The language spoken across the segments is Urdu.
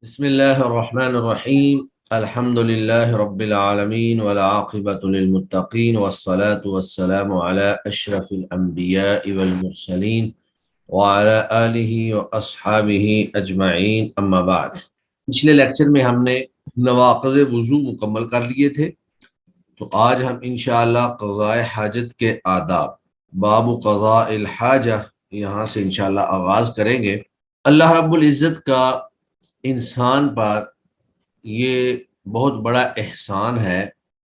بسم الله الرحمن الرحيم الحمد لله رب العالمين والعاقبة للمتقين والصلاة والسلام على أشرف الأنبياء والمرسلين وعلى آله وأصحابه أجمعين أما بعد۔ پچھلے لیکچر میں ہم نے نواقض وضو مکمل کر لیے تھے، تو آج ہم انشاءاللہ قضاء حاجت کے آداب باب قضاء الحاجہ یہاں سے انشاءاللہ آغاز کریں گے۔ اللہ رب العزت کا انسان پر یہ بہت بڑا احسان ہے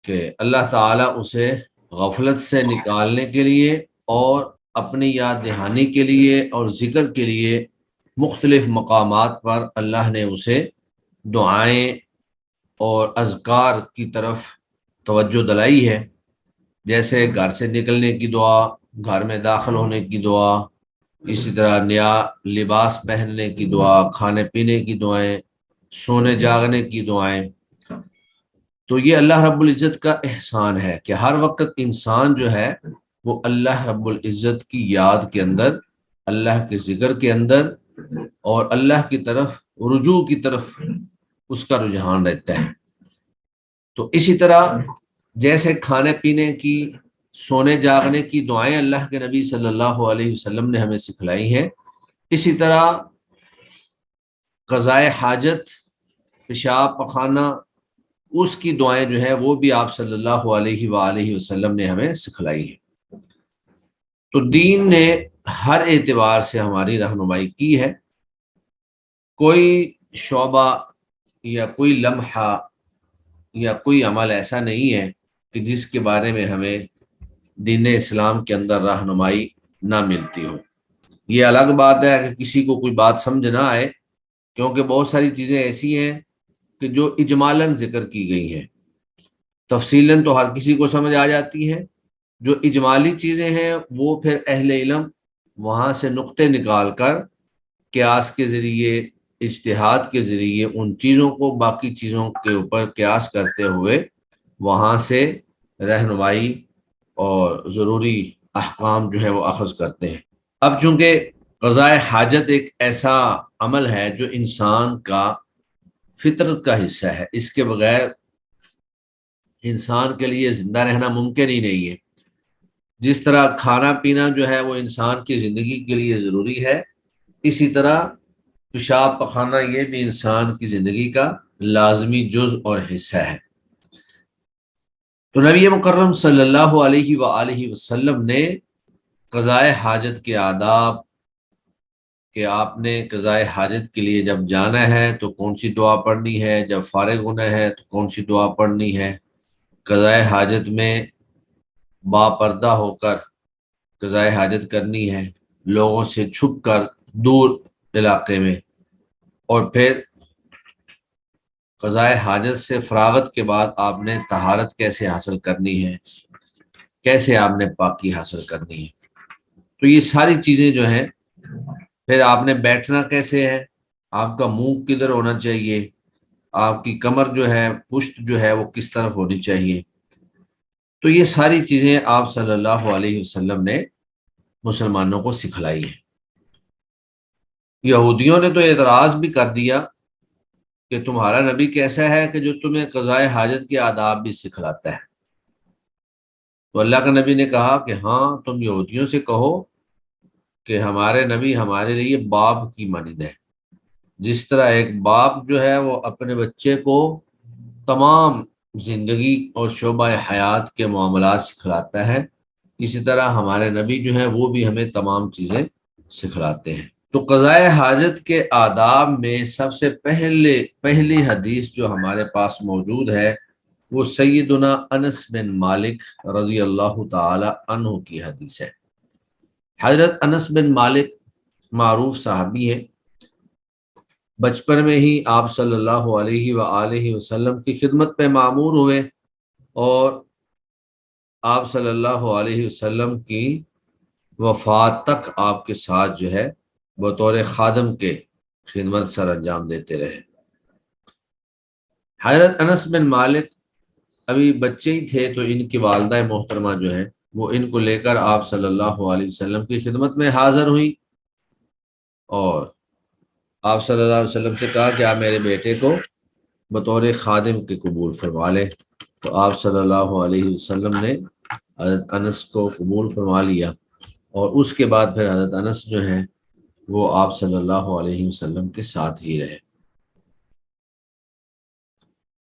کہ اللہ تعالیٰ اسے غفلت سے نکالنے کے لیے اور اپنی یاد دہانی کے لیے اور ذکر کے لیے مختلف مقامات پر اللہ نے اسے دعائیں اور اذکار کی طرف توجہ دلائی ہے، جیسے گھر سے نکلنے کی دعا، گھر میں داخل ہونے کی دعا، اسی طرح نیا لباس پہننے کی دعا، کھانے پینے کی دعائیں، سونے جاگنے کی دعائیں۔ تو یہ اللہ رب العزت کا احسان ہے کہ ہر وقت انسان جو ہے وہ اللہ رب العزت کی یاد کے اندر، اللہ کے ذکر کے اندر اور اللہ کی طرف رجوع کی طرف اس کا رجحان رہتا ہے۔ تو اسی طرح جیسے کھانے پینے کی، سونے جاگنے کی دعائیں اللہ کے نبی صلی اللہ علیہ وسلم نے ہمیں سکھلائی ہیں، اسی طرح قضاء حاجت، پیشاب پخانا، اس کی دعائیں جو ہے وہ بھی آپ صلی اللہ علیہ وآلہ وسلم نے ہمیں سکھلائی ہے۔ تو دین نے ہر اعتبار سے ہماری رہنمائی کی ہے، کوئی شعبہ یا کوئی لمحہ یا کوئی عمل ایسا نہیں ہے کہ جس کے بارے میں ہمیں دین اسلام کے اندر رہنمائی نہ ملتی ہو۔ یہ الگ بات ہے کہ کسی کو کوئی بات سمجھ نہ آئے، کیونکہ بہت ساری چیزیں ایسی ہیں کہ جو اجمالاً ذکر کی گئی ہیں، تفصیلاً تو ہر کسی کو سمجھ آ جاتی ہیں۔ جو اجمالی چیزیں ہیں وہ پھر اہل علم وہاں سے نقطے نکال کر قیاس کے ذریعے، اجتہاد کے ذریعے ان چیزوں کو باقی چیزوں کے اوپر قیاس کرتے ہوئے وہاں سے رہنمائی اور ضروری احکام جو ہے وہ اخذ کرتے ہیں۔ اب چونکہ قضاء حاجت ایک ایسا عمل ہے جو انسان کا فطرت کا حصہ ہے، اس کے بغیر انسان کے لیے زندہ رہنا ممکن ہی نہیں ہے۔ جس طرح کھانا پینا جو ہے وہ انسان کی زندگی کے لیے ضروری ہے، اسی طرح پیشاب پخانا یہ بھی انسان کی زندگی کا لازمی جز اور حصہ ہے۔ تو نبی مکرم صلی اللہ علیہ وآلہ وسلم نے قضاء حاجت کے آداب کہ آپ نے قضاء حاجت کے لیے جب جانا ہے تو کون سی دعا پڑھنی ہے، جب فارغ ہونا ہے تو کون سی دعا پڑھنی ہے، قضاء حاجت میں با پردہ ہو کر قضاء حاجت کرنی ہے، لوگوں سے چھپ کر دور علاقے میں، اور پھر قضاء حاجت سے فراغت کے بعد آپ نے طہارت کیسے حاصل کرنی ہے، کیسے آپ نے پاکی حاصل کرنی ہے۔ تو یہ ساری چیزیں جو ہیں، پھر آپ نے بیٹھنا کیسے ہے، آپ کا منہ کدھر ہونا چاہیے، آپ کی کمر جو ہے، پشت جو ہے وہ کس طرف ہونی چاہیے، تو یہ ساری چیزیں آپ صلی اللہ علیہ وسلم نے مسلمانوں کو سکھلائی ہیں۔ یہودیوں نے تو اعتراض بھی کر دیا کہ تمہارا نبی کیسا ہے کہ جو تمہیں قضاء حاجت کے آداب بھی سکھلاتا ہے۔ تو اللہ کا نبی نے کہا کہ ہاں، تم یہودیوں سے کہو کہ ہمارے نبی ہمارے لیے باپ کی مانند ہے۔ جس طرح ایک باپ جو ہے وہ اپنے بچے کو تمام زندگی اور شعبہ حیات کے معاملات سکھلاتا ہے، اسی طرح ہمارے نبی جو ہیں وہ بھی ہمیں تمام چیزیں سکھلاتے ہیں۔ تو قضاء حاجت کے آداب میں سب سے پہلی حدیث جو ہمارے پاس موجود ہے وہ سیدنا انس بن مالک رضی اللہ تعالی عنہ کی حدیث ہے۔ حضرت انس بن مالک معروف صحابی ہیں، بچپن میں ہی آپ صلی اللہ علیہ وآلہ وسلم کی خدمت پہ معمور ہوئے اور آپ صلی اللہ علیہ وسلم کی وفات تک آپ کے ساتھ جو ہے بطور خادم کے خدمت سر انجام دیتے رہے۔ حضرت انس بن مالک ابھی بچے ہی تھے تو ان کی والدہ محترمہ جو ہے وہ ان کو لے کر آپ صلی اللہ علیہ وسلم کی خدمت میں حاضر ہوئی، اور آپ صلی اللہ علیہ وسلم سے کہا کہ آپ میرے بیٹے کو بطور خادم کے قبول فرما لیں، تو آپ صلی اللہ علیہ وسلم نے حضرت انس کو قبول فرما لیا، اور اس کے بعد پھر حضرت انس جو ہیں وہ آپ صلی اللہ علیہ وسلم کے ساتھ ہی رہے۔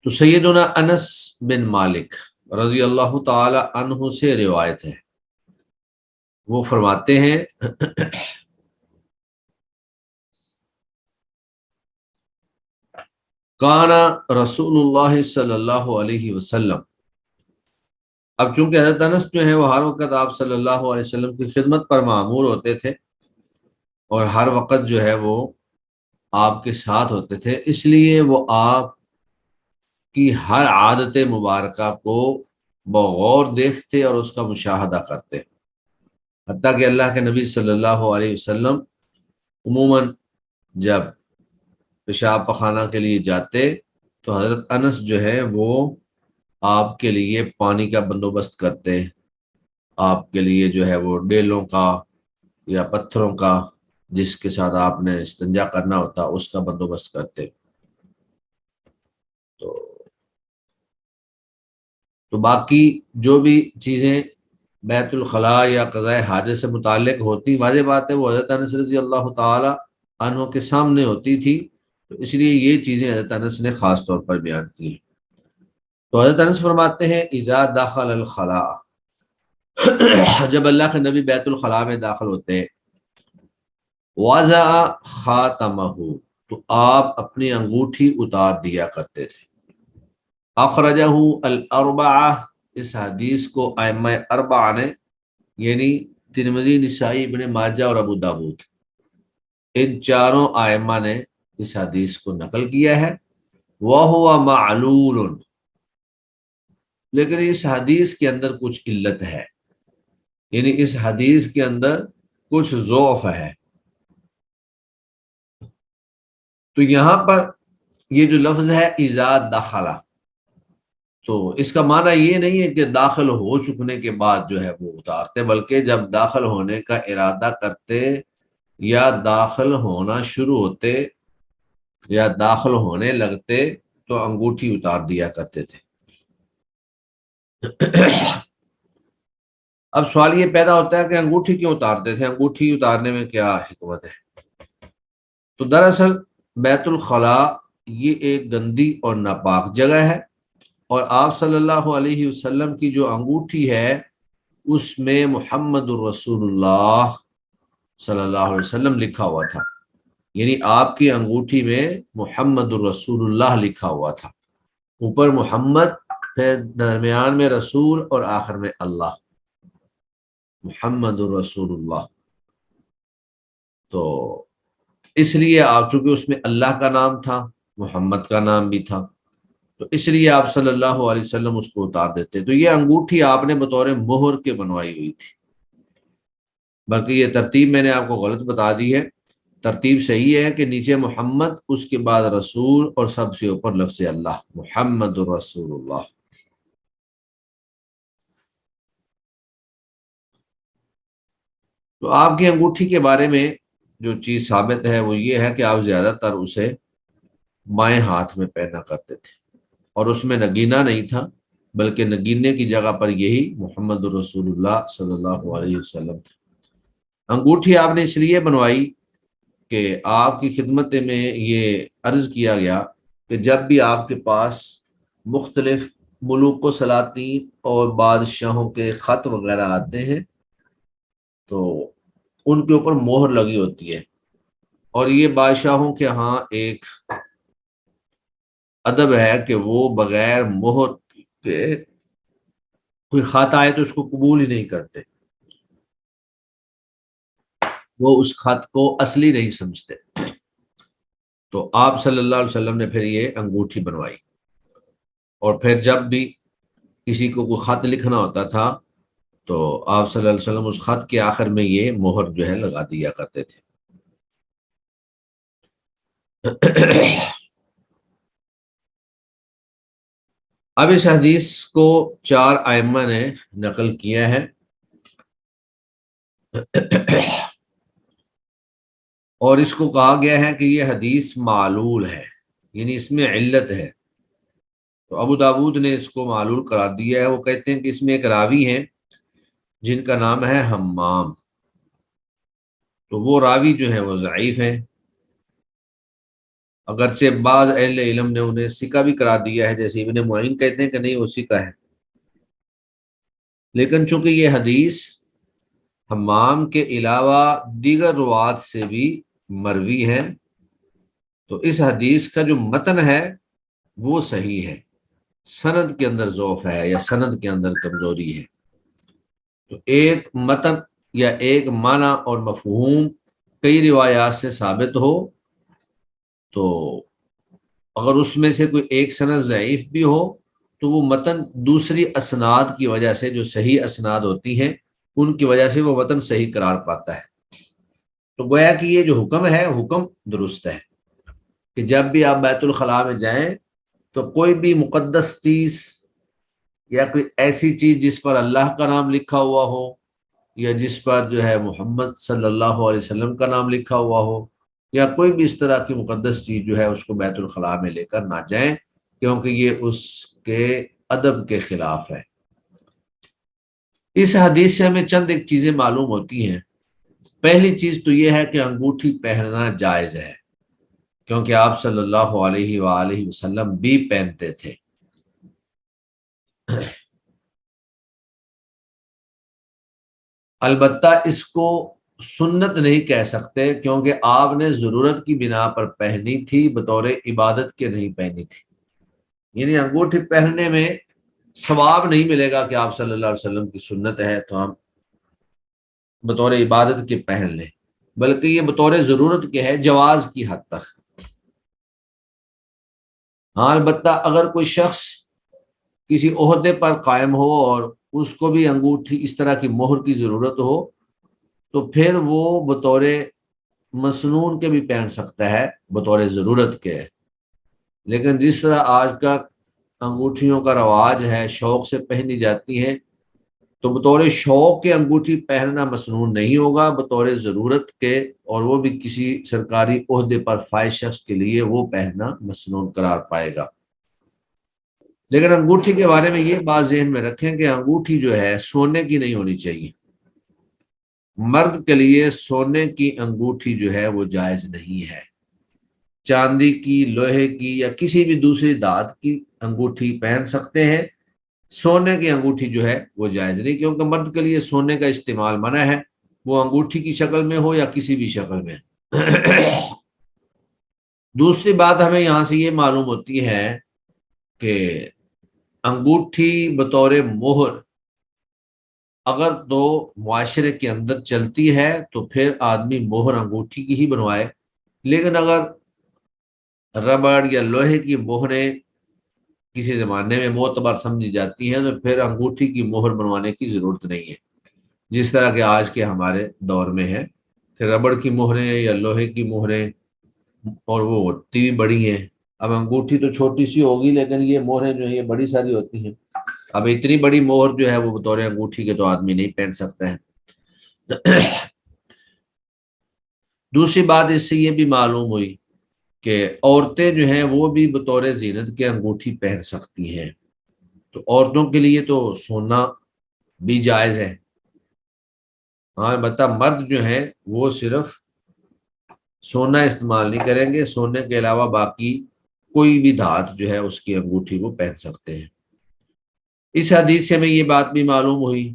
تو سیدنا انس بن مالک رضی اللہ تعالی عنہ سے روایت ہے، وہ فرماتے ہیں کانا رسول اللہ صلی اللہ علیہ وسلم، اب چونکہ حضرت انس جو ہے وہ ہر وقت آپ صلی اللہ علیہ وسلم کی خدمت پر معمور ہوتے تھے اور ہر وقت جو ہے وہ آپ کے ساتھ ہوتے تھے، اس لیے وہ آپ کی ہر عادت مبارکہ کو بغور دیکھتے اور اس کا مشاہدہ کرتے، حتیٰ کہ اللہ کے نبی صلی اللہ علیہ وسلم عموماً جب پیشاب پخانہ کے لیے جاتے تو حضرت انس جو ہے وہ آپ کے لیے پانی کا بندوبست کرتے، آپ کے لیے جو ہے وہ ڈیلوں کا یا پتھروں کا جس کے ساتھ آپ نے استنجا کرنا ہوتا اس کا بندوبست کرتے۔ تو تو باقی جو بھی چیزیں بیت الخلاء یا قضاء حاجت سے متعلق ہوتی، واضح بات ہے وہ حضرت انس رضی اللہ تعالی عنہ کے سامنے ہوتی تھی، تو اس لیے یہ چیزیں حضرت انس نے خاص طور پر بیان کی۔ تو حضرت انس فرماتے ہیں اذا دخل الخلاء، جب اللہ کے نبی بیت الخلاء میں داخل ہوتے، وضع خاتمہ، تو آپ اپنی انگوٹھی اتار دیا کرتے تھے۔ اخرجہ الاربعہ، اس حدیث کو ائمہ اربعہ نے یعنی ترمذی، نسائی، ابن ماجہ اور ابو داود، ان چاروں ائمہ نے اس حدیث کو نقل کیا ہے۔ وَهُوَ معلول، لیکن اس حدیث کے اندر کچھ علت ہے، یعنی اس حدیث کے اندر کچھ ضعف ہے۔ تو یہاں پر یہ جو لفظ ہے اذا دخل، تو اس کا معنی یہ نہیں ہے کہ داخل ہو چکنے کے بعد جو ہے وہ اتارتے، بلکہ جب داخل ہونے کا ارادہ کرتے یا داخل ہونا شروع ہوتے یا داخل ہونے لگتے تو انگوٹھی اتار دیا کرتے تھے۔ اب سوال یہ پیدا ہوتا ہے کہ انگوٹھی کیوں اتارتے تھے، انگوٹھی اتارنے میں کیا حکمت ہے؟ تو دراصل بیت الخلاء یہ ایک گندی اور ناپاک جگہ ہے، اور آپ صلی اللہ علیہ وسلم کی جو انگوٹھی ہے اس میں محمد الرسول اللہ صلی اللہ علیہ وسلم لکھا ہوا تھا، یعنی آپ کی انگوٹھی میں محمد الرسول اللہ لکھا ہوا تھا، اوپر محمد، پھر درمیان میں رسول اور آخر میں اللہ، محمد الرسول اللہ۔ تو اس لیے آپ چونکہ اس میں اللہ کا نام تھا، محمد کا نام بھی تھا، تو اس لیے آپ صلی اللہ علیہ وسلم اس کو اتار دیتے۔ تو یہ انگوٹھی آپ نے بطور مہر کے بنوائی ہوئی تھی، بلکہ یہ ترتیب میں نے آپ کو غلط بتا دی ہے، ترتیب صحیح ہے کہ نیچے محمد، اس کے بعد رسول، اور سب سے اوپر لفظ اللہ، محمد الرسول اللہ۔ تو آپ کی انگوٹھی کے بارے میں جو چیز ثابت ہے وہ یہ ہے کہ آپ زیادہ تر اسے بائیں ہاتھ میں پہنا کرتے تھے، اور اس میں نگینہ نہیں تھا، بلکہ نگینے کی جگہ پر یہی محمد الرسول اللہ صلی اللہ علیہ وسلم تھا۔ انگوٹھی آپ نے اس لیے بنوائی کہ آپ کی خدمت میں یہ عرض کیا گیا کہ جب بھی آپ کے پاس مختلف ملوک و سلاطین اور بادشاہوں کے خط وغیرہ آتے ہیں تو ان کے اوپر مہر لگی ہوتی ہے، اور یہ بادشاہوں کے ہاں ایک ادب ہے کہ وہ بغیر مہر کے کوئی خط آئے تو اس کو قبول ہی نہیں کرتے، وہ اس خط کو اصلی نہیں سمجھتے۔ تو آپ صلی اللہ علیہ وسلم نے پھر یہ انگوٹھی بنوائی، اور پھر جب بھی کسی کو کوئی خط لکھنا ہوتا تھا تو آپ صلی اللہ علیہ وسلم اس خط کے آخر میں یہ مہر جو ہے لگا دیا کرتے تھے۔ اب اس حدیث کو چار ائمہ نے نقل کیا ہے، اور اس کو کہا گیا ہے کہ یہ حدیث معلول ہے، یعنی اس میں علت ہے۔ تو ابو داود نے اس کو معلول قرار دیا ہے۔ وہ کہتے ہیں کہ اس میں ایک راوی ہیں جن کا نام ہے حمام، تو وہ راوی جو ہے وہ ضعیف ہیں، اگرچہ بعض اہل علم نے انہیں ثقہ بھی قرار دیا ہے، جیسے ابن معین کہتے ہیں کہ نہیں وہ ثقہ ہے، لیکن چونکہ یہ حدیث حمام کے علاوہ دیگر روات سے بھی مروی ہے، تو اس حدیث کا جو متن ہے وہ صحیح ہے، سند کے اندر ضعف ہے یا سند کے اندر کمزوری ہے۔ تو ایک متن یا ایک معنی اور مفہوم کئی روایات سے ثابت ہو، تو اگر اس میں سے کوئی ایک سند ضعیف بھی ہو تو وہ متن دوسری اسناد کی وجہ سے، جو صحیح اسناد ہوتی ہیں ان کی وجہ سے وہ متن صحیح قرار پاتا ہے۔ تو گویا کہ یہ جو حکم ہے حکم درست ہے کہ جب بھی آپ بیت الخلاء میں جائیں تو کوئی بھی مقدس چیز یا کوئی ایسی چیز جس پر اللہ کا نام لکھا ہوا ہو یا جس پر جو ہے محمد صلی اللہ علیہ وسلم کا نام لکھا ہوا ہو یا کوئی بھی اس طرح کی مقدس چیز جو ہے اس کو بیت الخلاء میں لے کر نہ جائیں، کیونکہ یہ اس کے ادب کے خلاف ہے۔ اس حدیث سے ہمیں چند ایک چیزیں معلوم ہوتی ہیں۔ پہلی چیز تو یہ ہے کہ انگوٹھی پہننا جائز ہے، کیونکہ آپ صلی اللہ علیہ وآلہ وسلم بھی پہنتے تھے۔ البتہ اس کو سنت نہیں کہہ سکتے، کیونکہ آپ نے ضرورت کی بنا پر پہنی تھی، بطور عبادت کے نہیں پہنی تھی۔ یعنی انگوٹھی پہننے میں ثواب نہیں ملے گا کہ آپ صلی اللہ علیہ وسلم کی سنت ہے تو ہم بطور عبادت کے پہن لیں، بلکہ یہ بطور ضرورت کے ہے، جواز کی حد تک۔ ہاں البتہ اگر کوئی شخص کسی عہدے پر قائم ہو اور اس کو بھی انگوٹھی اس طرح کی مہر کی ضرورت ہو تو پھر وہ بطور مسنون کے بھی پہن سکتا ہے، بطور ضرورت کے۔ لیکن جس طرح آج کا انگوٹھیوں کا رواج ہے، شوق سے پہنی جاتی ہیں، تو بطور شوق کے انگوٹھی پہننا مسنون نہیں ہوگا، بطور ضرورت کے، اور وہ بھی کسی سرکاری عہدے پر فائز شخص کے لیے وہ پہننا مسنون قرار پائے گا۔ لیکن انگوٹھی کے بارے میں یہ بات ذہن میں رکھیں کہ انگوٹھی جو ہے سونے کی نہیں ہونی چاہیے۔ مرد کے لیے سونے کی انگوٹھی جو ہے وہ جائز نہیں ہے۔ چاندی کی، لوہے کی یا کسی بھی دوسری دھات کی انگوٹھی پہن سکتے ہیں، سونے کی انگوٹھی جو ہے وہ جائز نہیں، کیونکہ مرد کے لیے سونے کا استعمال منع ہے، وہ انگوٹھی کی شکل میں ہو یا کسی بھی شکل میں۔ دوسری بات ہمیں یہاں سے یہ معلوم ہوتی ہے کہ انگوٹھی بطور مہر اگر تو معاشرے کے اندر چلتی ہے تو پھر آدمی مہر انگوٹھی کی ہی بنوائے، لیکن اگر ربڑ یا لوہے کی مہریں کسی زمانے میں معتبر سمجھی جاتی ہیں تو پھر انگوٹھی کی مہر بنوانے کی ضرورت نہیں ہے، جس طرح کہ آج کے ہمارے دور میں ہے کہ ربڑ کی مہریں یا لوہے کی مہریں، اور وہ ہوتی بھی بڑی ہیں۔ اب انگوٹھی تو چھوٹی سی ہوگی لیکن یہ مہریں جو ہیں یہ بڑی ساری ہوتی ہیں۔ اب اتنی بڑی مہر جو ہے وہ بطور انگوٹھی کے تو آدمی نہیں پہن سکتا ہے۔ دوسری بات اس سے یہ بھی معلوم ہوئی کہ عورتیں جو ہیں وہ بھی بطور زینت کے انگوٹھی پہن سکتی ہیں، تو عورتوں کے لیے تو سونا بھی جائز ہے۔ ہاں البتہ مرد جو ہیں وہ صرف سونا استعمال نہیں کریں گے، سونے کے علاوہ باقی کوئی بھی دھات جو ہے اس کی انگوٹھی وہ پہن سکتے ہیں۔ اس حدیث سے ہمیں یہ بات بھی معلوم ہوئی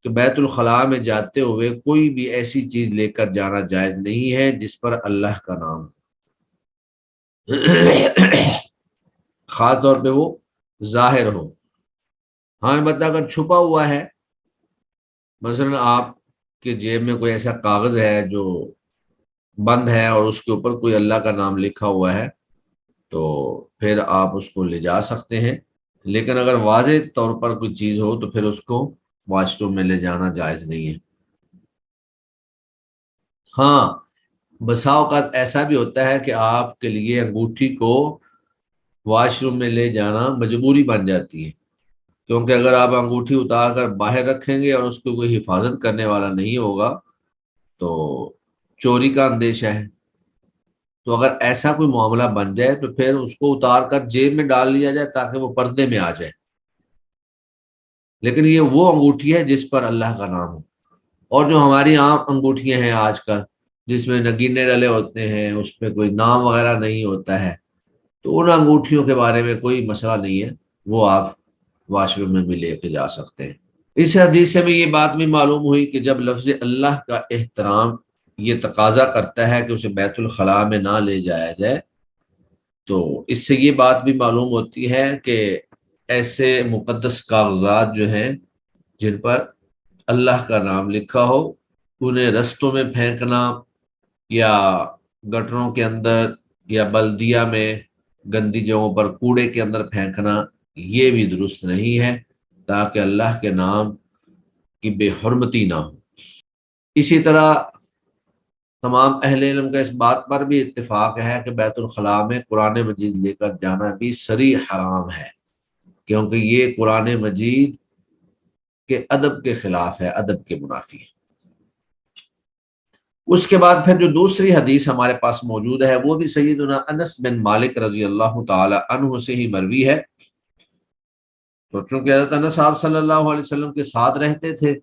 کہ بیت الخلاء میں جاتے ہوئے کوئی بھی ایسی چیز لے کر جانا جائز نہیں ہے جس پر اللہ کا نام، خاص طور پہ وہ ظاہر ہو۔ ہاں البتہ اگر چھپا ہوا ہے، مثلا آپ کے جیب میں کوئی ایسا کاغذ ہے جو بند ہے اور اس کے اوپر کوئی اللہ کا نام لکھا ہوا ہے تو پھر آپ اس کو لے جا سکتے ہیں، لیکن اگر واضح طور پر کوئی چیز ہو تو پھر اس کو واش روم میں لے جانا جائز نہیں ہے۔ ہاں بسا اوقات ایسا بھی ہوتا ہے کہ آپ کے لیے انگوٹھی کو واش روم میں لے جانا مجبوری بن جاتی ہے، کیونکہ اگر آپ انگوٹھی اتار کر باہر رکھیں گے اور اس کو کوئی حفاظت کرنے والا نہیں ہوگا تو چوری کا اندیشہ ہے، تو اگر ایسا کوئی معاملہ بن جائے تو پھر اس کو اتار کر جیب میں ڈال لیا جائے تاکہ وہ پردے میں آ جائے۔ لیکن یہ وہ انگوٹھی ہے جس پر اللہ کا نام ہو، اور جو ہماری عام انگوٹھیاں ہیں آج کل جس میں نگینے ڈلے ہوتے ہیں، اس پہ کوئی نام وغیرہ نہیں ہوتا ہے، تو ان انگوٹھیوں کے بارے میں کوئی مسئلہ نہیں ہے، وہ آپ واش روم میں بھی لے کے جا سکتے ہیں۔ اس حدیث سے بھی یہ بات بھی معلوم ہوئی کہ جب لفظ اللہ کا احترام یہ تقاضا کرتا ہے کہ اسے بیت الخلاء میں نہ لے جایا جائے، تو اس سے یہ بات بھی معلوم ہوتی ہے کہ ایسے مقدس کاغذات جو ہیں جن پر اللہ کا نام لکھا ہو، انہیں رستوں میں پھینکنا یا گٹروں کے اندر یا بلدیہ میں گندی جگہوں پر کوڑے کے اندر پھینکنا، یہ بھی درست نہیں ہے، تاکہ اللہ کے نام کی بے حرمتی نہ ہو۔ اسی طرح تمام اہل علم کا اس بات پر بھی اتفاق ہے کہ بیت الخلاء میں قرآن مجید لے کر جانا بھی صریح حرام ہے، کیونکہ یہ قرآن مجید کے ادب کے خلاف ہے، ادب کے منافی ہے۔ اس کے بعد پھر جو دوسری حدیث ہمارے پاس موجود ہے وہ بھی سیدنا انس بن مالک رضی اللہ تعالی عنہ سے ہی مروی ہے۔ تو چونکہ حضرت انس صاحب صلی اللہ علیہ وسلم کے ساتھ رہتے تھے،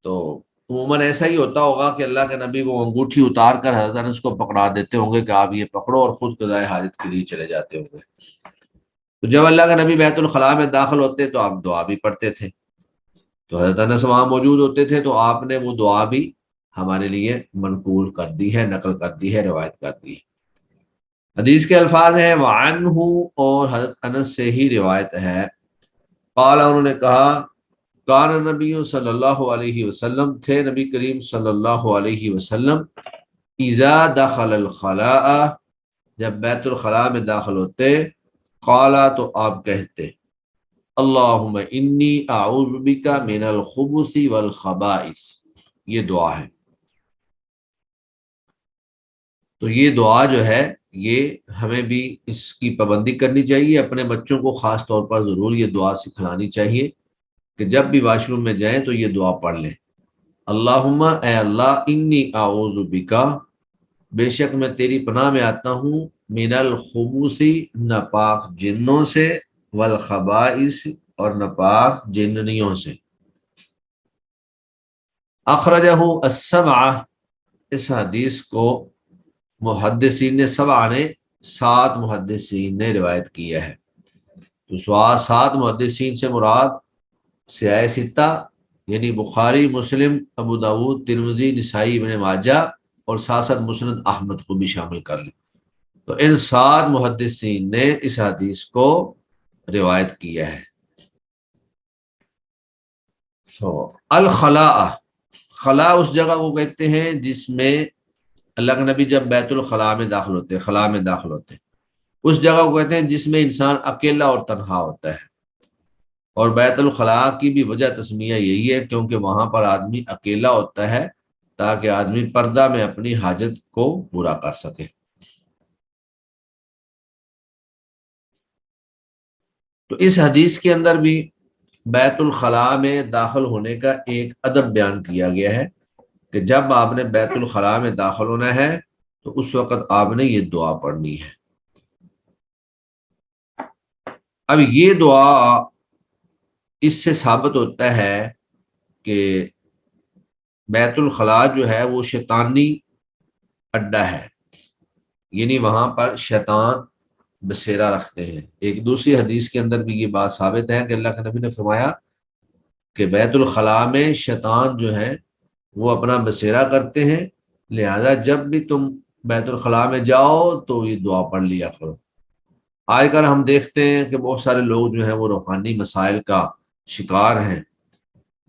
تو عموماً ایسا ہی ہوتا ہوگا کہ اللہ کے نبی وہ انگوٹھی اتار کر حضرت انس کو پکڑا دیتے ہوں گے کہ آپ یہ پکڑو، اور خود قضاء حاجت کے لیے چلے جاتے ہوں گے۔ تو جب اللہ کے نبی بیت الخلاء میں داخل ہوتے تو آپ دعا بھی پڑھتے تھے، تو حضرت انس وہاں موجود ہوتے تھے، تو آپ نے وہ دعا بھی ہمارے لیے منقول کر دی ہے، نقل کر دی ہے، روایت کر دی ہے۔ حدیث کے الفاظ ہیں وعنہ، اور حضرت انس سے ہی روایت ہے، قال انہوں نے کہا، کان نبی صلی اللہ علیہ وسلم، تھے نبی کریم صلی اللہ علیہ وسلم، اذا دخل الخلاء، جب بیت الخلاء میں داخل ہوتے، قالا، تو آپ کہتے، اللہم انی اعوذ بک من الخبث والخبائث، یہ دعا ہے۔ تو یہ دعا جو ہے یہ ہمیں بھی اس کی پابندی کرنی چاہیے، اپنے بچوں کو خاص طور پر ضرور یہ دعا سکھلانی چاہیے کہ جب بھی واش روم میں جائیں تو یہ دعا پڑھ لیں، اللہم، اے اللہ، انی اعوذ بکا، بے شک میں تیری پناہ میں آتا ہوں، من الخبث، ناپاک جنوں سے، والخبائث، اور ناپاک جننیوں سے۔ اخرجہ السبعہ، اس حدیث کو محدثین نے، سبعہ نے، 7 محدثین نے روایت کیا ہے۔ تو 7 محدثین سے مراد سیاہ ستہ، یعنی بخاری، مسلم، ابو داود، ترمذی، نسائی، ابن ماجہ، اور ساتھ ساتھ مسند احمد کو بھی شامل کر لیں۔ تو ان 7 محدثین نے اس حدیث کو روایت کیا ہے۔ الخلاء، خلاء اس جگہ کو کہتے ہیں جس میں اللہ کے نبی جب بیت الخلاء میں داخل ہوتے، خلاء میں داخل ہوتے، اس جگہ کو کہتے ہیں جس میں انسان اکیلا اور تنہا ہوتا ہے۔ اور بیت الخلاء کی بھی وجہ تسمیہ یہی ہے کیونکہ وہاں پر آدمی اکیلا ہوتا ہے تاکہ آدمی پردہ میں اپنی حاجت کو پورا کر سکے۔ تو اس حدیث کے اندر بھی بیت الخلاء میں داخل ہونے کا ایک ادب بیان کیا گیا ہے کہ جب آپ نے بیت الخلاء میں داخل ہونا ہے تو اس وقت آپ نے یہ دعا پڑھنی ہے۔ اب یہ دعا، اس سے ثابت ہوتا ہے کہ بیت الخلاء جو ہے وہ شیطانی اڈا ہے، یعنی وہاں پر شیطان بسیرا رکھتے ہیں۔ ایک دوسری حدیث کے اندر بھی یہ بات ثابت ہے کہ اللہ کے نبی نے فرمایا کہ بیت الخلاء میں شیطان جو ہے وہ اپنا بسیرا کرتے ہیں، لہذا جب بھی تم بیت الخلاء میں جاؤ تو یہ دعا پڑھ لیا کرو۔ آج کل ہم دیکھتے ہیں کہ بہت سارے لوگ جو ہیں وہ روحانی مسائل کا شکار ہیں،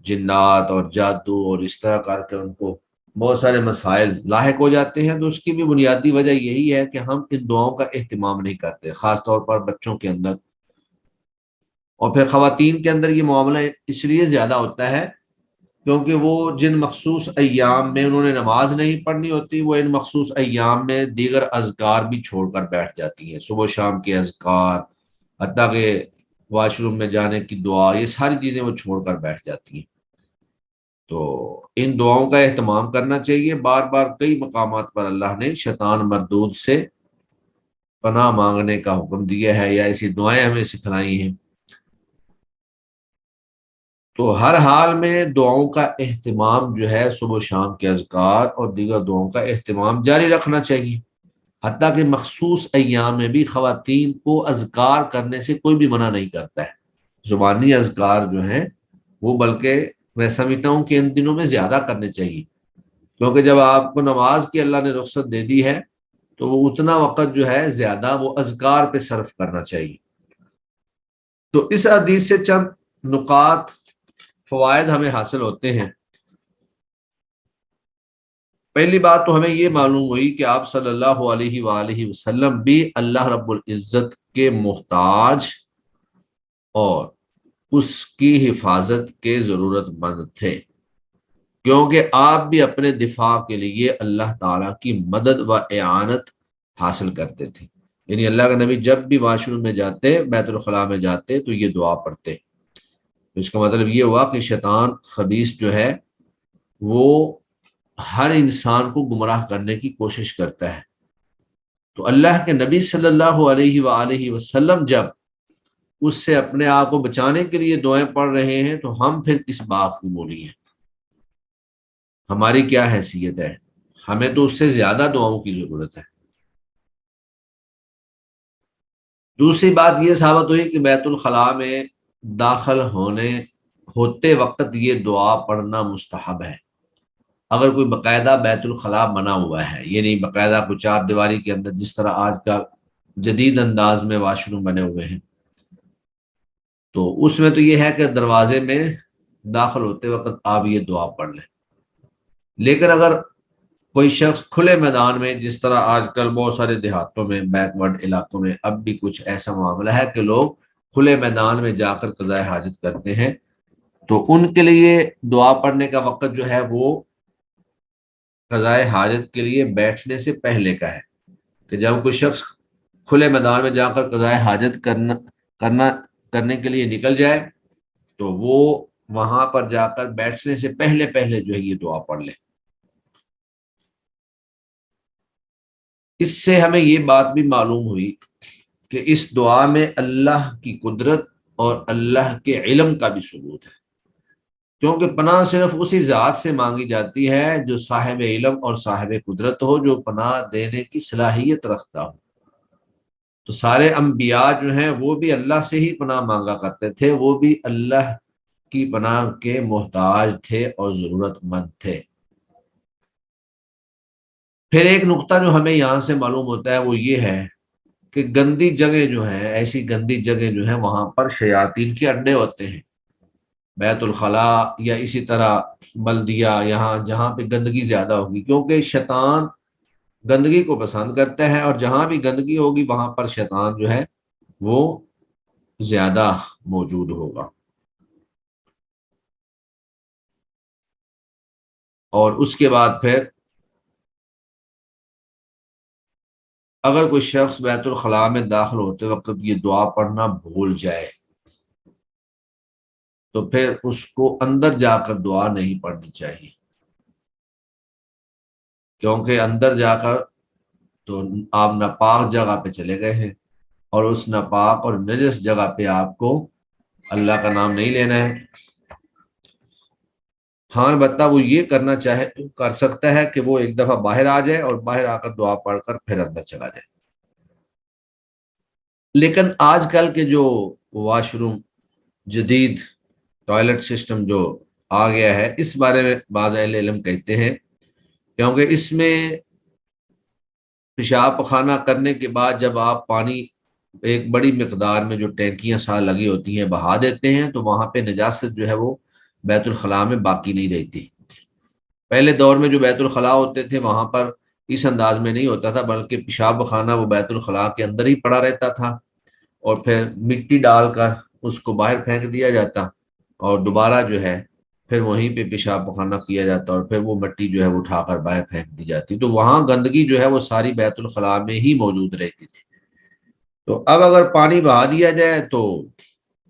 جنات اور جادو اور اس طرح کر کے ان کو بہت سارے مسائل لاحق ہو جاتے ہیں۔ تو اس کی بھی بنیادی وجہ یہی ہے کہ ہم ان دعاؤں کا اہتمام نہیں کرتے، خاص طور پر بچوں کے اندر، اور پھر خواتین کے اندر یہ معاملہ اس لیے زیادہ ہوتا ہے کیونکہ وہ جن مخصوص ایام میں انہوں نے نماز نہیں پڑھنی ہوتی، وہ ان مخصوص ایام میں دیگر اذکار بھی چھوڑ کر بیٹھ جاتی ہیں، صبح و شام کے اذکار، حتیٰ کہ واش روم میں جانے کی دعا، یہ ساری چیزیں وہ چھوڑ کر بیٹھ جاتی ہیں۔ تو ان دعاؤں کا اہتمام کرنا چاہیے۔ بار بار کئی مقامات پر اللہ نے شیطان مردود سے پناہ مانگنے کا حکم دیا ہے یا ایسی دعائیں ہمیں سکھلائی ہیں۔ تو ہر حال میں دعاؤں کا اہتمام جو ہے صبح و شام کے اذکار اور دیگر دعاؤں کا اہتمام جاری رکھنا چاہیے۔ حتیٰ کہ مخصوص ایام میں بھی خواتین کو اذکار کرنے سے کوئی بھی منع نہیں کرتا ہے۔ زبانی اذکار جو ہیں وہ بلکہ میں سمجھتا ہوں کہ ان دنوں میں زیادہ کرنے چاہیے، کیونکہ جب آپ کو نماز کی اللہ نے رخصت دے دی ہے تو وہ اتنا وقت جو ہے زیادہ وہ اذکار پہ صرف کرنا چاہیے۔ تو اس حدیث سے چند نکات فوائد ہمیں حاصل ہوتے ہیں۔ پہلی بات تو ہمیں یہ معلوم ہوئی کہ آپ صلی اللہ علیہ وآلہ وسلم بھی اللہ رب العزت کے محتاج اور اس کی حفاظت کے ضرورت مند تھے، کیونکہ آپ بھی اپنے دفاع کے لیے اللہ تعالیٰ کی مدد و اعانت حاصل کرتے تھے۔ یعنی اللہ کا نبی جب بھی واش روم میں جاتے، بیت الخلاء میں جاتے تو یہ دعا پڑھتے۔ اس کا مطلب یہ ہوا کہ شیطان خبیث جو ہے وہ ہر انسان کو گمراہ کرنے کی کوشش کرتا ہے۔ تو اللہ کے نبی صلی اللہ علیہ وآلہ وسلم جب اس سے اپنے آپ کو بچانے کے لیے دعائیں پڑھ رہے ہیں تو ہم پھر اس بات کی مولی ہیں، ہماری کیا حیثیت ہے؟ ہمیں تو اس سے زیادہ دعاؤں کی ضرورت ہے۔ دوسری بات یہ ثابت ہوئی کہ بیت الخلاء میں داخل ہوتے وقت یہ دعا پڑھنا مستحب ہے۔ اگر کوئی باقاعدہ بیت الخلاء بنا ہوا ہے، یعنی باقاعدہ کوئی چار دیواری کے اندر جس طرح آج کا جدید انداز میں واش روم بنے ہوئے ہیں، تو اس میں تو یہ ہے کہ دروازے میں داخل ہوتے وقت آپ یہ دعا پڑھ لیں۔ لیکن اگر کوئی شخص کھلے میدان میں، جس طرح آج کل بہت سارے دیہاتوں میں، بیک ورڈ علاقوں میں اب بھی کچھ ایسا معاملہ ہے کہ لوگ کھلے میدان میں جا کر قضاء حاجت کرتے ہیں، تو ان کے لیے دعا پڑھنے کا وقت جو ہے وہ قضاء حاجت کے لیے بیٹھنے سے پہلے کا ہے، کہ جب کوئی شخص کھلے میدان میں جا کر قضاء حاجت کرنے کے لیے نکل جائے تو وہ وہاں پر جا کر بیٹھنے سے پہلے پہلے جو ہے یہ دعا پڑھ لے۔ اس سے ہمیں یہ بات بھی معلوم ہوئی کہ اس دعا میں اللہ کی قدرت اور اللہ کے علم کا بھی ثبوت ہے، کیونکہ پناہ صرف اسی ذات سے مانگی جاتی ہے جو صاحب علم اور صاحب قدرت ہو، جو پناہ دینے کی صلاحیت رکھتا ہو۔ تو سارے انبیاء جو ہیں وہ بھی اللہ سے ہی پناہ مانگا کرتے تھے، وہ بھی اللہ کی پناہ کے محتاج تھے اور ضرورت مند تھے۔ پھر ایک نقطہ جو ہمیں یہاں سے معلوم ہوتا ہے وہ یہ ہے کہ گندی جگہ جو ہے، ایسی گندی جگہ جو ہے وہاں پر شیاطین کے اڈے ہوتے ہیں۔ بیت الخلاء یا اسی طرح بلدیہ، یہاں جہاں پہ گندگی زیادہ ہوگی، کیونکہ شیطان گندگی کو پسند کرتا ہے، اور جہاں بھی گندگی ہوگی وہاں پر شیطان جو ہے وہ زیادہ موجود ہوگا۔ اور اس کے بعد پھر اگر کوئی شخص بیت الخلاء میں داخل ہوتے وقت یہ دعا پڑھنا بھول جائے تو پھر اس کو اندر جا کر دعا نہیں پڑھنی چاہیے، کیونکہ اندر جا کر تو آپ ناپاک جگہ پہ چلے گئے ہیں، اور اس ناپاک اور نجس جگہ پہ آپ کو اللہ کا نام نہیں لینا ہے۔ ہاں البتہ وہ یہ کر سکتا ہے کہ وہ ایک دفعہ باہر آ جائے اور باہر آ کر دعا پڑھ کر پھر اندر چلا جائے۔ لیکن آج کل کے جو واش روم، جدید ٹوائلٹ سسٹم جو آ گیا ہے، اس بارے میں بعض اہل علم کہتے ہیں، کیونکہ اس میں پیشاب پخانہ کرنے کے بعد جب آپ پانی ایک بڑی مقدار میں جو ٹینکیاں ساتھ لگی ہوتی ہیں بہا دیتے ہیں تو وہاں پہ نجاست جو ہے وہ بیت الخلاء میں باقی نہیں رہتی۔ پہلے دور میں جو بیت الخلاء ہوتے تھے وہاں پر اس انداز میں نہیں ہوتا تھا، بلکہ پیشاب پخانہ وہ بیت الخلاء کے اندر ہی پڑا رہتا تھا، اور پھر مٹی ڈال کر اس کو باہر پھینک دیا جاتا، اور دوبارہ جو ہے پھر وہیں پہ پیشاب پخانہ کیا جاتا، اور پھر وہ مٹی جو ہے وہ اٹھا کر باہر پھینک دی جاتی۔ تو وہاں گندگی جو ہے وہ ساری بیت الخلاء میں ہی موجود رہتی تھی۔ تو اب اگر پانی بہا دیا جائے تو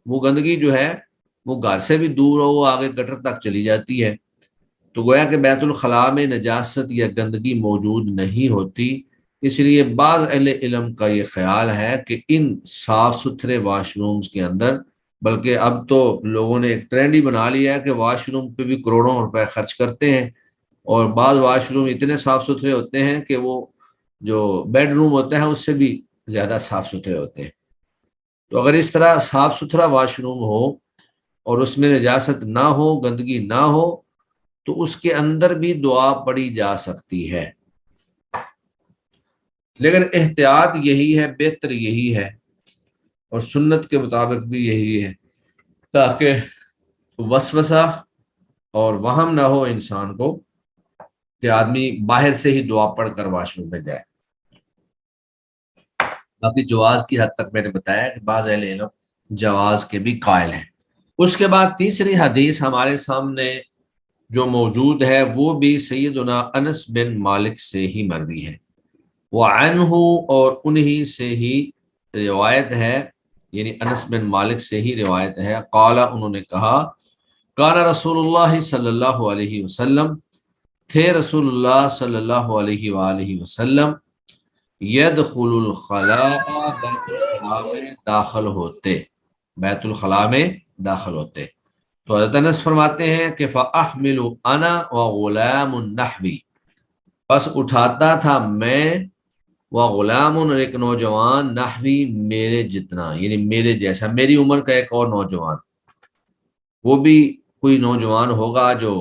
وہ گندگی جو ہے وہ گھر سے بھی دور ہو، وہ آگے گٹر تک چلی جاتی ہے، تو گویا کہ بیت الخلاء میں نجاست یا گندگی موجود نہیں ہوتی، اس لیے بعض اہل علم کا یہ خیال ہے کہ ان صاف ستھرے واش رومز کے اندر، بلکہ اب تو لوگوں نے ایک ٹرینڈ ہی بنا لیا ہے کہ واش روم پہ بھی کروڑوں روپے خرچ کرتے ہیں، اور بعض واش روم اتنے صاف ستھرے ہوتے ہیں کہ وہ جو بیڈ روم ہوتا ہے اس سے بھی زیادہ صاف ستھرے ہوتے ہیں۔ تو اگر اس طرح صاف ستھرا واش روم ہو اور اس میں نجاست نہ ہو، گندگی نہ ہو، تو اس کے اندر بھی دعا پڑھی جا سکتی ہے، لیکن احتیاط یہی ہے، بہتر یہی ہے اور سنت کے مطابق بھی یہی ہے، تاکہ وسوسہ اور وہم نہ ہو انسان کو کہ آدمی باہر سے ہی دعا پڑھ کر واش روم میں جائے۔ باقی جواز کی حد تک میں نے بتایا کہ بعض اہل علم جواز کے بھی قائل ہیں۔ اس کے بعد تیسری حدیث ہمارے سامنے جو موجود ہے وہ بھی سیدنا انس بن مالک سے ہی مروی ہے، وہ عنہ، اور انہی سے ہی روایت ہے، یعنی انس بن مالک سے ہی روایت ہے، قال، انہوں نے کہا، کان رسول اللہ صلی اللہ علیہ وسلم، تھے رسول اللہ صلی اللہ علیہ وآلہ وسلم، یدخل الخلاء، بیت الخلاء میں داخل ہوتے، بیت الخلاء میں داخل ہوتے۔ تو حضرت انس فرماتے ہیں کہ فاحمل انا وغلام نحوی، بس اٹھاتا تھا میں، وغلام، اور ایک نوجوان، نحوی، میرے جتنا، یعنی میرے جیسا، میری عمر کا ایک اور نوجوان، وہ بھی کوئی نوجوان ہوگا جو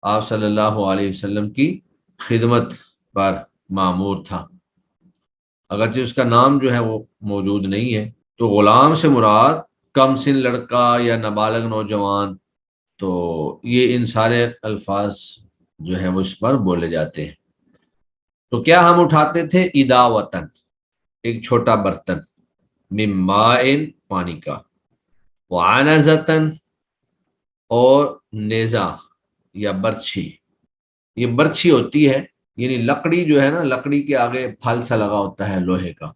آپ صلی اللہ علیہ وسلم کی خدمت پر مامور تھا، اگرچہ اس کا نام جو ہے وہ موجود نہیں ہے۔ تو غلام سے مراد کم سن لڑکا یا نابالغ نوجوان، تو یہ ان سارے الفاظ جو ہیں وہ اس پر بولے جاتے ہیں۔ تو کیا ہم اٹھاتے تھے؟ اداوتن، ایک چھوٹا برتن، من مائن، پانی کا، وعنزتن، اور نیزہ یا برچھی، یہ برچھی ہوتی ہے، یعنی لکڑی جو ہے نا، لکڑی کے آگے پھل سا لگا ہوتا ہے لوہے کا،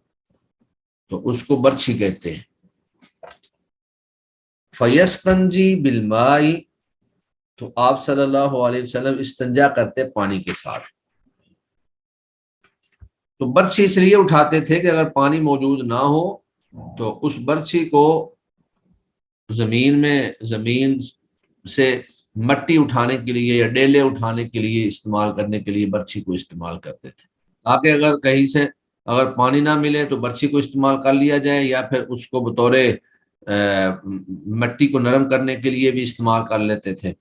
تو اس کو برچھی کہتے ہیں۔ فیستنجی بالماء، تو آپ صلی اللہ علیہ وسلم استنجا کرتے پانی کے ساتھ۔ تو برچھی اس لیے اٹھاتے تھے کہ اگر پانی موجود نہ ہو تو اس برچھی کو زمین سے مٹی اٹھانے کے لیے یا ڈیلے اٹھانے کے لیے استعمال کرنے کے لیے برچھی کو استعمال کرتے تھے، تاکہ اگر کہیں سے اگر پانی نہ ملے تو برچھی کو استعمال کر لیا جائے، یا پھر اس کو بطور مٹی کو نرم کرنے کے لیے بھی استعمال کر لیتے تھے۔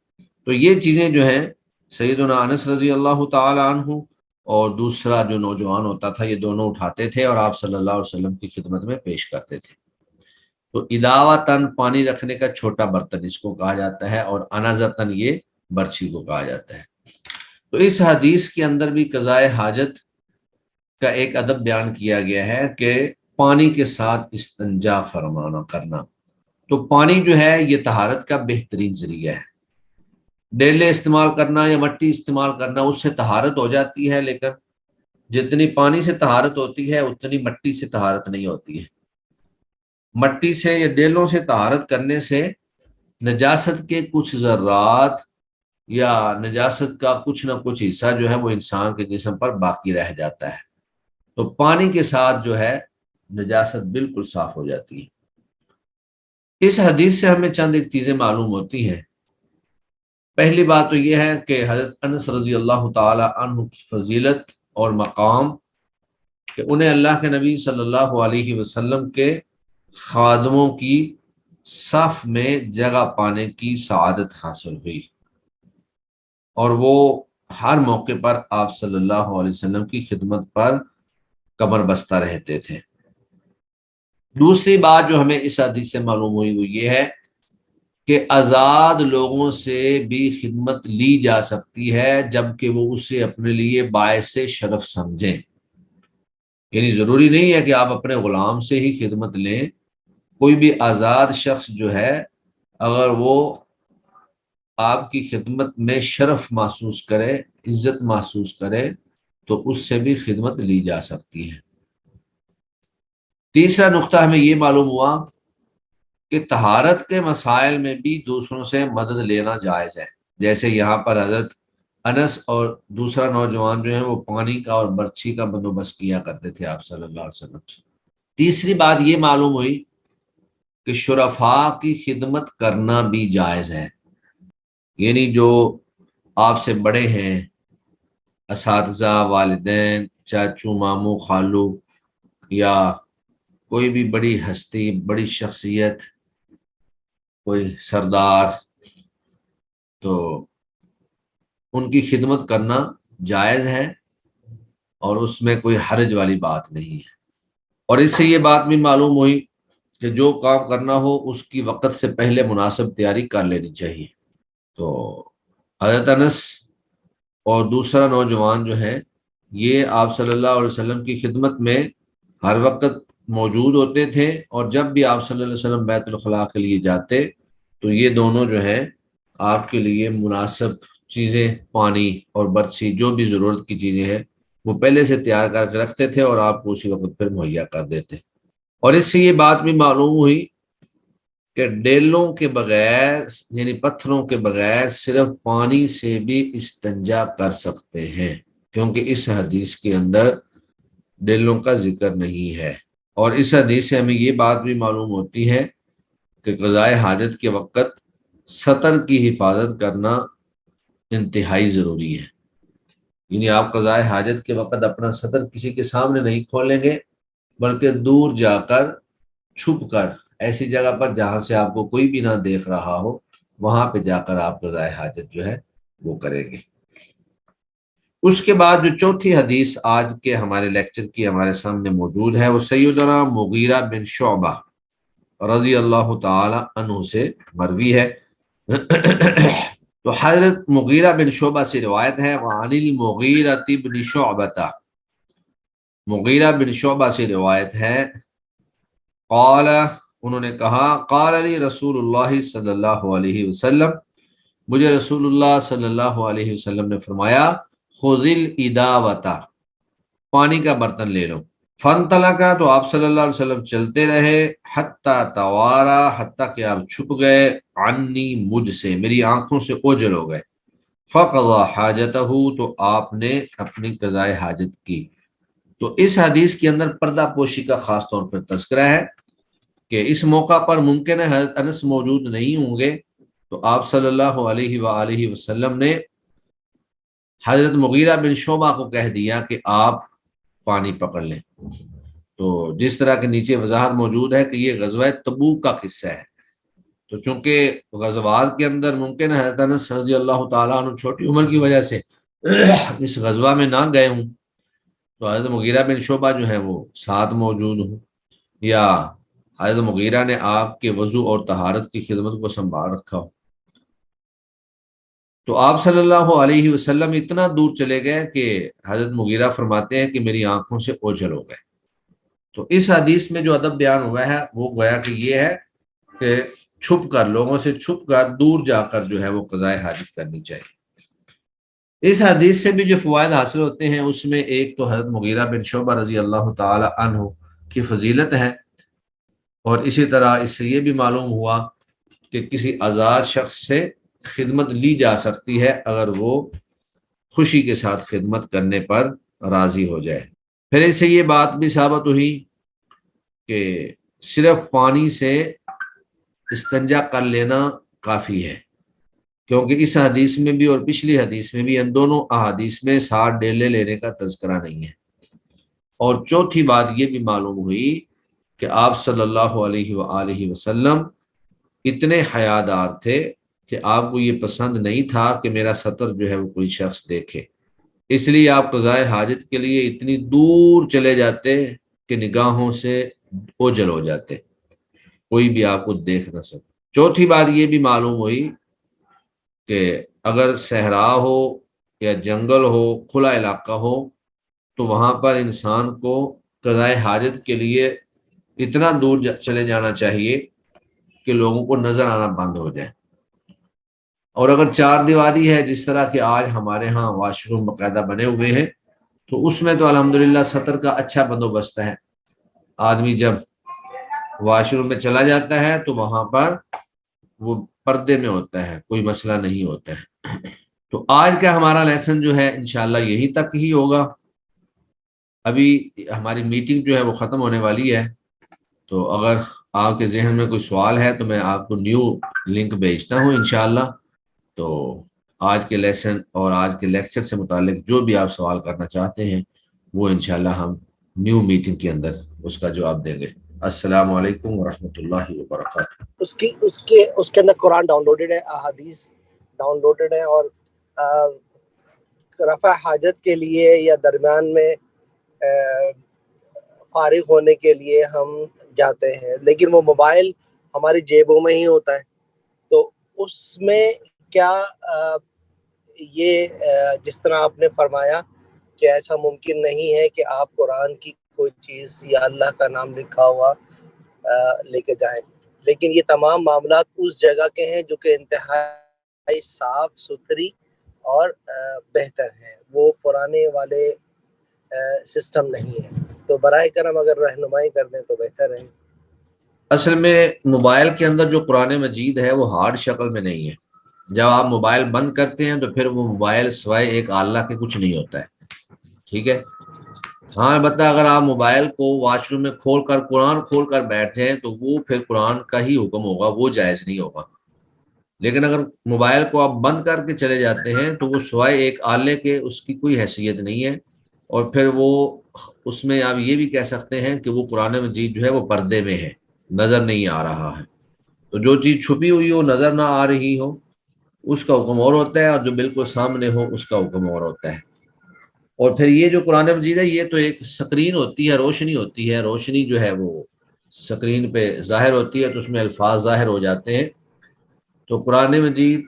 تو یہ چیزیں جو ہیں سیدنا انس رضی اللہ تعالی عنہ اور دوسرا جو نوجوان ہوتا تھا، یہ دونوں اٹھاتے تھے اور آپ صلی اللہ علیہ وسلم کی خدمت میں پیش کرتے تھے۔ تو اداوتن، پانی رکھنے کا چھوٹا برتن اس کو کہا جاتا ہے، اور انازتن، یہ برچھی کو کہا جاتا ہے۔ تو اس حدیث کے اندر بھی قضاء حاجت کا ایک ادب بیان کیا گیا ہے کہ پانی کے ساتھ استنجا فرمانا کرنا۔ تو پانی جو ہے یہ طہارت کا بہترین ذریعہ ہے، ڈیلے استعمال کرنا یا مٹی استعمال کرنا اس سے طہارت ہو جاتی ہے، لیکن جتنی پانی سے طہارت ہوتی ہے اتنی مٹی سے طہارت نہیں ہوتی ہے۔ مٹی سے یا ڈیلوں سے طہارت کرنے سے نجاست کے کچھ ذرات یا نجاست کا کچھ نہ کچھ حصہ جو ہے وہ انسان کے جسم پر باقی رہ جاتا ہے، تو پانی کے ساتھ جو ہے نجاست بالکل صاف ہو جاتی ہے۔ اس حدیث سے ہمیں چند ایک چیزیں معلوم ہوتی ہیں۔ پہلی بات تو یہ ہے کہ حضرت انس رضی اللہ تعالی عنہ کی فضیلت اور مقام، کہ انہیں اللہ کے نبی صلی اللہ علیہ وسلم کے خادموں کی صف میں جگہ پانے کی سعادت حاصل ہوئی، اور وہ ہر موقع پر آپ صلی اللہ علیہ وسلم کی خدمت پر کمر بستہ رہتے تھے۔ دوسری بات جو ہمیں اس حدیث سے معلوم ہوئی وہ یہ ہے کہ آزاد لوگوں سے بھی خدمت لی جا سکتی ہے، جبکہ وہ اسے اپنے لیے باعث شرف سمجھیں، یعنی ضروری نہیں ہے کہ آپ اپنے غلام سے ہی خدمت لیں، کوئی بھی آزاد شخص جو ہے اگر وہ آپ کی خدمت میں شرف محسوس کرے، عزت محسوس کرے، تو اس سے بھی خدمت لی جا سکتی ہے۔ تیسرا نقطہ ہمیں یہ معلوم ہوا کہ طہارت کے مسائل میں بھی دوسروں سے مدد لینا جائز ہے، جیسے یہاں پر حضرت انس اور دوسرا نوجوان جو ہے وہ پانی کا اور برچھی کا بندوبست کیا کرتے تھے آپ صلی اللہ علیہ وسلم سے۔ تیسری بات یہ معلوم ہوئی کہ شرفاء کی خدمت کرنا بھی جائز ہے، یعنی جو آپ سے بڑے ہیں، اساتذہ، والدین، چاچو، ماموں، خالو، یا کوئی بھی بڑی ہستی، بڑی شخصیت، کوئی سردار، تو ان کی خدمت کرنا جائز ہے اور اس میں کوئی حرج والی بات نہیں ہے۔ اور اس سے یہ بات بھی معلوم ہوئی کہ جو کام کرنا ہو اس کی وقت سے پہلے مناسب تیاری کر لینی چاہیے۔ تو حضرت انس اور دوسرا نوجوان جو ہے یہ آپ صلی اللہ علیہ وسلم کی خدمت میں ہر وقت موجود ہوتے تھے، اور جب بھی آپ صلی اللہ علیہ وسلم بیت الخلاء کے لیے جاتے تو یہ دونوں جو ہے آپ کے لیے مناسب چیزیں، پانی اور برچھی، جو بھی ضرورت کی چیزیں ہیں وہ پہلے سے تیار کر کے رکھتے تھے اور آپ کو اسی وقت پھر مہیا کر دیتے۔ اور اس سے یہ بات بھی معلوم ہوئی کہ ڈیلوں کے بغیر، یعنی پتھروں کے بغیر، صرف پانی سے بھی استنجا کر سکتے ہیں، کیونکہ اس حدیث کے اندر ڈیلوں کا ذکر نہیں ہے۔ اور اس حدیث سے ہمیں یہ بات بھی معلوم ہوتی ہے کہ قضائے حاجت کے وقت سطر کی حفاظت کرنا انتہائی ضروری ہے، یعنی آپ قضائے حاجت کے وقت اپنا سطر کسی کے سامنے نہیں کھولیں گے، بلکہ دور جا کر، چھپ کر، ایسی جگہ پر جہاں سے آپ کو کوئی بھی نہ دیکھ رہا ہو، وہاں پہ جا کر آپ قضائے حاجت جو ہے وہ کریں گے۔ اس کے بعد جو چوتھی حدیث آج کے ہمارے لیکچر کی ہمارے سامنے موجود ہے وہ سیدنا مغیرہ بن شعبہ رضی اللہ تعالی عنہ سے مروی ہے۔ تو حضرت مغیرہ بن شعبہ سے روایت ہے، وعن المغیرہ بن شعبہ، مغیرہ بن شعبہ سے روایت ہے، قال، انہوں نے کہا، قال علی رسول اللہ صلی اللہ علیہ وسلم، مجھے رسول اللہ صلی اللہ علیہ وسلم نے فرمایا، خذ الاداوۃ، پانی کا برتن لے لو۔ فانطلقا، تو آپ صلی اللہ علیہ وسلم چلتے رہے، حتی توارا، حتی کہ آپ چھپ گئے، عنی، مجھ سے، میری آنکھوں سے اوجھل ہو گئے۔ فقضى حاجتہ، تو آپ نے اپنی قضائے حاجت کی۔ تو اس حدیث کے اندر پردہ پوشی کا خاص طور پر تذکرہ ہے کہ اس موقع پر ممکن ہے حضرت انس موجود نہیں ہوں گے، تو آپ صلی اللہ علیہ وآلہ وسلم نے حضرت مغیرہ بن شعبہ کو کہہ دیا کہ آپ پانی پکڑ لیں۔ تو جس طرح کے نیچے وضاحت موجود ہے کہ یہ غزوہ تبوک کا قصہ ہے، تو چونکہ غزوات کے اندر ممکن ہے حضرت انس رضی اللہ تعالیٰ عنہ چھوٹی عمر کی وجہ سے اس غزوہ میں نہ گئے ہوں، تو حضرت مغیرہ بن شعبہ جو ہے وہ ساتھ موجود ہوں، یا حضرت مغیرہ نے آپ کے وضو اور طہارت کی خدمت کو سنبھال رکھا ہو۔ تو آپ صلی اللہ علیہ وسلم اتنا دور چلے گئے کہ حضرت مغیرہ فرماتے ہیں کہ میری آنکھوں سے اوجھل ہو گئے۔ تو اس حدیث میں جو ادب بیان ہوا ہے وہ گویا کہ یہ ہے کہ چھپ کر، لوگوں سے چھپ کر، دور جا کر جو ہے وہ قضائے حاجت کرنی چاہیے۔ اس حدیث سے بھی جو فوائد حاصل ہوتے ہیں اس میں ایک تو حضرت مغیرہ بن شعبہ رضی اللہ تعالی عنہ کی فضیلت ہے، اور اسی طرح اس سے یہ بھی معلوم ہوا کہ کسی آزاد شخص سے خدمت لی جا سکتی ہے اگر وہ خوشی کے ساتھ خدمت کرنے پر راضی ہو جائے۔ پھر اس سے یہ بات بھی ثابت ہوئی کہ صرف پانی سے استنجا کر لینا کافی ہے، کیونکہ اس حدیث میں بھی اور پچھلی حدیث میں بھی، ان دونوں احادیث میں 60 ڈیلے لینے کا تذکرہ نہیں ہے۔ اور چوتھی بات یہ بھی معلوم ہوئی کہ آپ صلی اللہ علیہ وآلہ وسلم اتنے حیادار تھے کہ آپ کو یہ پسند نہیں تھا کہ میرا سطر جو ہے وہ کوئی شخص دیکھے، اس لیے آپ قضائے حاجت کے لیے اتنی دور چلے جاتے کہ نگاہوں سے اوجھل ہو جاتے، کوئی بھی آپ کو دیکھ نہ سکے۔ چوتھی بات یہ بھی معلوم ہوئی کہ اگر صحرا ہو یا جنگل ہو، کھلا علاقہ ہو، تو وہاں پر انسان کو قضائے حاجت کے لیے اتنا دور چلے جانا چاہیے کہ لوگوں کو نظر آنا بند ہو جائے۔ اور اگر چار دیواری ہے جس طرح کہ آج ہمارے ہاں واش روم باقاعدہ بنے ہوئے ہیں، تو اس میں تو الحمدللہ سطر کا اچھا بندوبست ہے، آدمی جب واش روم میں چلا جاتا ہے تو وہاں پر وہ پردے میں ہوتا ہے، کوئی مسئلہ نہیں ہوتا ہے۔ تو آج کا ہمارا لیسن جو ہے انشاءاللہ یہی تک ہی ہوگا. ابھی ہماری میٹنگ جو ہے وہ ختم ہونے والی ہے، تو اگر آپ کے ذہن میں کوئی سوال ہے تو میں آپ کو نیو لنک بھیجتا ہوں انشاءاللہ. تو آج کے لیسن اور آج کے لیکچر سے متعلق جو بھی آپ سوال کرنا چاہتے ہیں وہ انشاءاللہ ہم نیو میٹنگ کے اندر اس کا جواب دیں گے. السلام علیکم ورحمۃ اللہ وبرکاتہ. اس کے اندر قرآن ڈاؤن لوڈڈ ہے، احادیث ڈاؤن لوڈڈ ہے، اور رفع حاجت کے لیے یا درمیان میں فارغ ہونے کے لیے ہم جاتے ہیں، لیکن وہ موبائل ہماری جیبوں میں ہی ہوتا ہے. تو اس میں کیا یہ جس طرح آپ نے فرمایا کہ ایسا ممکن نہیں ہے کہ آپ قرآن کی کوئی چیز یا اللہ کا نام لکھا ہوا لے کے جائیں، لیکن یہ تمام معاملات اس جگہ کے ہیں جو کہ انتہائی صاف ستھری اور بہتر ہیں، وہ پرانے والے سسٹم نہیں ہے. تو براہ کرم اگر رہنمائی کر دیں تو بہتر ہے. اصل میں موبائل کے اندر جو قرآن مجید ہے وہ ہارڈ شکل میں نہیں ہے. جب آپ موبائل بند کرتے ہیں تو پھر وہ موبائل سوائے ایک اللہ کے کچھ نہیں ہوتا ہے. ٹھیک ہے. ہاں البتہ اگر آپ موبائل کو واش روم میں کھول کر قرآن کھول کر بیٹھ جائیں تو وہ پھر قرآن کا ہی حکم ہوگا، وہ جائز نہیں ہوگا. لیکن اگر موبائل کو آپ بند کر کے چلے جاتے ہیں تو وہ سوائے ایک آلے کے اس کی کوئی حیثیت نہیں ہے، اور پھر وہ اس میں آپ یہ بھی کہہ سکتے ہیں کہ وہ قرآن مجید جو ہے وہ پردے میں ہے، نظر نہیں آ رہا ہے. تو جو چیز چھپی ہوئی ہو، نظر نہ آ رہی ہو، اس کا حکم اور ہوتا ہے، اور جو بالکل سامنے ہو اس کا حکم اور ہوتا ہے. اور پھر یہ جو قرآن مجید ہے یہ تو ایک سکرین ہوتی ہے، روشنی ہوتی ہے، روشنی جو ہے وہ سکرین پہ ظاہر ہوتی ہے تو اس میں الفاظ ظاہر ہو جاتے ہیں. تو قرآن مجید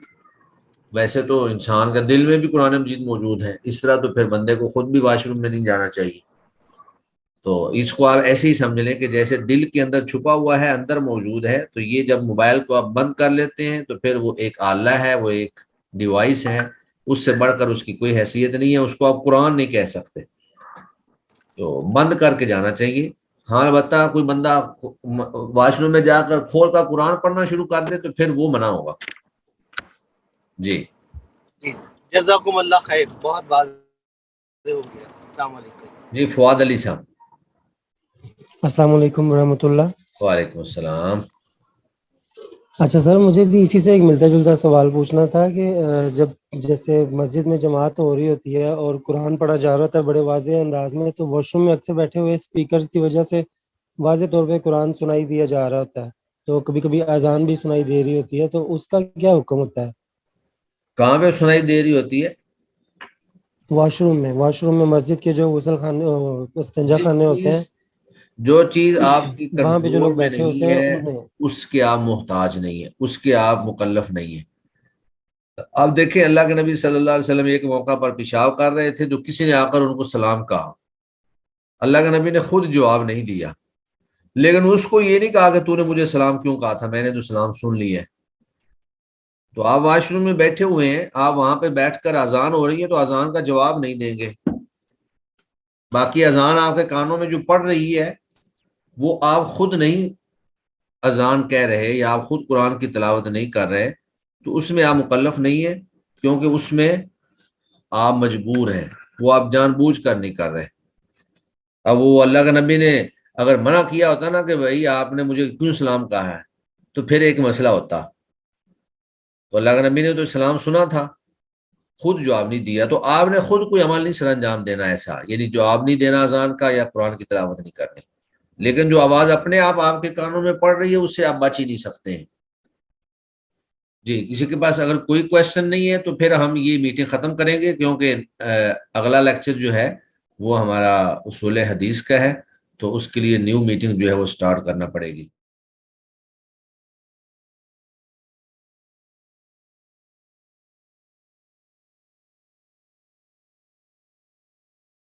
ویسے تو انسان کا دل میں بھی قرآن مجید موجود ہے، اس طرح تو پھر بندے کو خود بھی واش روم میں نہیں جانا چاہیے. تو اس کو آپ ایسے ہی سمجھ لیں کہ جیسے دل کے اندر چھپا ہوا ہے، اندر موجود ہے. تو یہ جب موبائل کو آپ بند کر لیتے ہیں تو پھر وہ ایک آلہ ہے، وہ ایک ڈیوائس ہے، اس سے بڑھ کر اس کی کوئی حیثیت نہیں ہے، اس کو آپ قرآن نہیں کہہ سکتے. تو بند کر کے جانا چاہیے. ہاں البتہ کوئی بندہ واش روم میں جا کر کھول کر قرآن پڑھنا شروع کر دے تو پھر وہ منع ہوگا. جی جزاکم اللہ خیر، بہت واضح ہو گیا. السلام علیکم. جی فواد علی صاحب. السلام علیکم ورحمۃ اللہ. وعلیکم السلام. اچھا سر، مجھے بھی اسی سے ایک ملتا جلتا سوال پوچھنا تھا کہ جب جیسے مسجد میں جماعت ہو رہی ہوتی ہے اور قرآن پڑھا جا رہا ہوتا ہے بڑے واضح انداز میں، تو واش روم میں اکثر بیٹھے ہوئے اسپیکرز کی وجہ سے واضح طور پہ قرآن سنائی دیا جا رہا ہوتا ہے، تو کبھی کبھی اذان بھی سنائی دے رہی ہوتی ہے، تو اس کا کیا حکم ہوتا ہے؟ کہاں پہ سنائی دے رہی ہوتی ہے؟ واش روم میں مسجد کے جو غسل خانے استنجا خانے ہوتے ہیں، جو چیز آپ کی وہاں پہ جو لوگ کنٹرول میں بیٹھے ہوتے نہیں ہیں ہے انہیں اس کے آپ محتاج نہیں ہے، اس کے آپ مکلف نہیں ہیں. آپ دیکھیں اللہ کے نبی صلی اللہ علیہ وسلم ایک موقع پر پیشاب کر رہے تھے، جو کسی نے آ کر ان کو سلام کہا. اللہ کے نبی نے خود جواب نہیں دیا، لیکن اس کو یہ نہیں کہا کہ تو نے مجھے سلام کیوں کہا تھا، میں نے تو سلام سن لیا ہے. تو آپ واش روم میں بیٹھے ہوئے ہیں، آپ وہاں پہ بیٹھ کر اذان ہو رہی ہے تو اذان کا جواب نہیں دیں گے. باقی اذان آپ کے کانوں میں جو پڑ رہی ہے وہ آپ خود نہیں اذان کہہ رہے یا آپ خود قرآن کی تلاوت نہیں کر رہے، تو اس میں آپ مکلف نہیں ہیں، کیونکہ اس میں آپ مجبور ہیں، وہ آپ جان بوجھ کر نہیں کر رہے. اب وہ اللہ کے نبی نے اگر منع کیا ہوتا نا کہ بھائی آپ نے مجھے کیوں سلام کہا ہے، تو پھر ایک مسئلہ ہوتا. تو اللہ کے نبی نے تو سلام سنا تھا، خود جواب نہیں دیا، تو آپ نے خود کوئی عمل نہیں سر انجام دینا ایسا، یعنی جواب نہیں دینا اذان کا یا قرآن کی تلاوت نہیں کرنی. لیکن جو آواز اپنے آپ کے کانوں میں پڑ رہی ہے اس سے آپ بچ ہی نہیں سکتے ہیں. جی کسی کے پاس اگر کوئی کویشچن نہیں ہے تو پھر ہم یہ میٹنگ ختم کریں گے، کیونکہ اگلا لیکچر جو ہے وہ ہمارا اصول حدیث کا ہے، تو اس کے لیے نیو میٹنگ جو ہے وہ سٹارٹ کرنا پڑے گی.